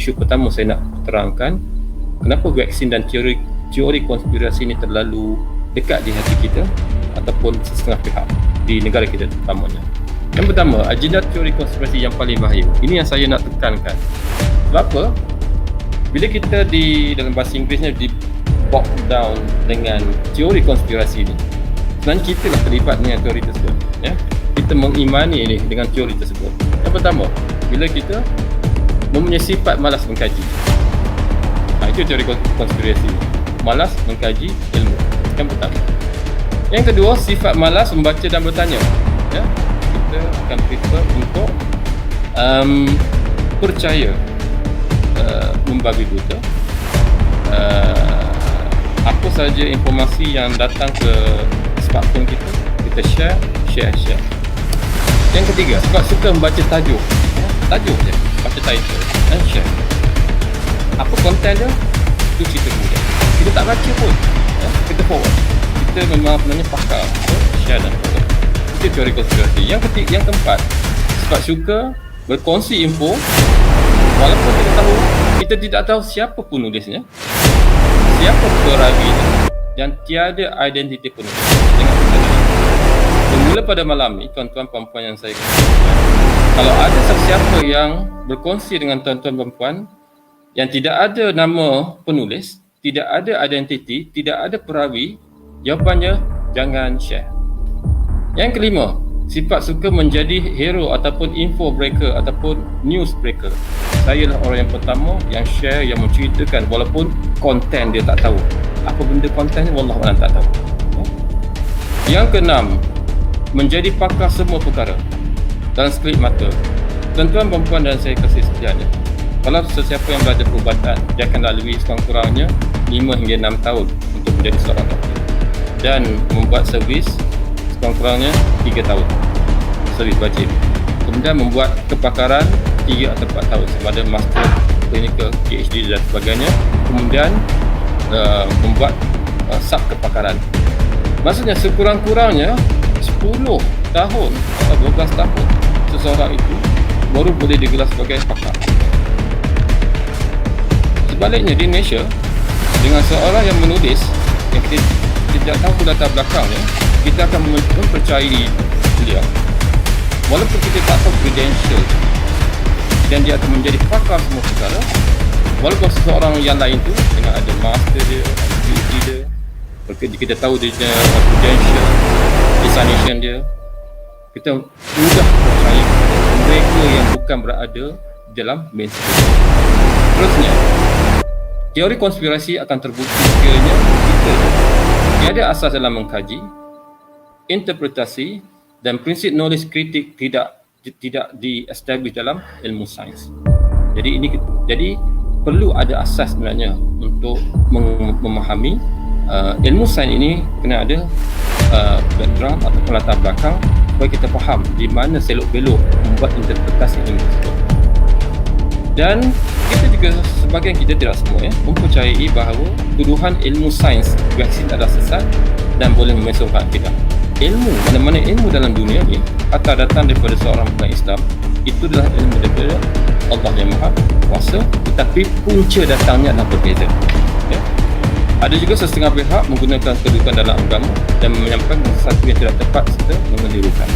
isu pertama saya nak terangkan, kenapa vaksin dan teori konspirasi ini terlalu dekat di hati kita ataupun setengah pihak di negara kita terutamanya. Yang pertama, agenda teori konspirasi yang paling bahaya. Ini yang saya nak tekankan. Sebab apa? Bila kita dalam bahasa Inggerisnya di box down dengan teori konspirasi ini, sebenarnya kita lah terlibat dengan teori tersebut, ya. Kita mengimani ini dengan teori tersebut. Yang pertama, bila kita mempunyai sifat malas mengkaji, itu teori konspirasi, malas mengkaji ilmu. Yang pertama. Yang kedua, sifat malas membaca dan bertanya, ya. Kita akan prefer untuk percaya membabi buta apa sahaja informasi yang datang ke smartphone kita share. Yang ketiga, sebab suka membaca tajuk, ya, tajuk je, baca title dan share. Apa konten dia, itu cerita kemudian. Kita tak baca pun, ya, kita forward. Kita memang sebenarnya pakar share dan forward. Itu teori konspirasi. Yang keempat, sebab suka berkongsi info walaupun kita tidak tahu siapa penulisnya, siapa perawinya, dan tiada identiti penulis. Bermula pada malam ni, tuan-tuan perempuan yang saya katakan, kalau ada sesiapa yang berkongsi dengan tuan-tuan perempuan yang tidak ada nama penulis, tidak ada identiti, tidak ada perawi, jawapannya jangan share. Yang kelima, sifat suka menjadi hero ataupun info breaker ataupun news breaker. Saya lah orang yang pertama yang share, yang menceritakan walaupun konten dia tak tahu. Apa benda konten ni, wallahualam tak tahu. Yang keenam, menjadi pakar semua perkara dalam sekelip mata. Tuan-tuan, perempuan dan saya kasih sekalian, kalau sesiapa yang belajar perubatan, dia akan lalui sekurang-kurangnya 5 hingga 6 tahun untuk menjadi seorang doktor dan membuat servis sekurang-kurangnya 3 tahun servis wajib. Kemudian membuat kepakaran 3 atau 4 tahun sama ada master, clinical, PhD dan sebagainya. Kemudian membuat sub kepakaran. Maksudnya sekurang-kurangnya 10 tahun atau 12 tahun seseorang itu baru boleh digelar sebagai pakar. Sebaliknya di Malaysia, dengan seorang yang menulis yang kita tidak tahu latar belakangnya, kita akan mempercayai beliau walaupun kita tak tahu credential, dan dia akan menjadi pakar semua perkara walaupun seseorang yang lain tu dengan ada master dia, ada PhD dia, kita tahu dia credential, designation dia, kita mudah percaya kepada mereka yang bukan berada dalam mainstream. Terusnya, teori konspirasi akan terbukti sekiranya kita tiada asas dalam mengkaji, interpretasi dan prinsip knowledge kritik tidak di-establish dalam ilmu sains. Jadi perlu ada asas sebenarnya untuk memahami ilmu sains ini. Kena ada background atau latar belakang supaya kita faham di mana selok-belok membuat interpretasi ilmu tersebut. Dan kita juga, sebahagian kita, tidak semua, mempercayai bahawa tuduhan ilmu sains vaksin adalah sesat dan boleh memesongkan akidah. Ilmu, mana-mana ilmu dalam dunia ni atau datang daripada seorang bukan Islam, itu adalah ilmu daripada Allah yang Maha Kuasa, tetapi punca datangnya adalah berbeza. Ya? Ada juga setengah pihak menggunakan kedudukan dalam agama dan menyampaikan sesuatu yang tidak tepat serta mengelirukan.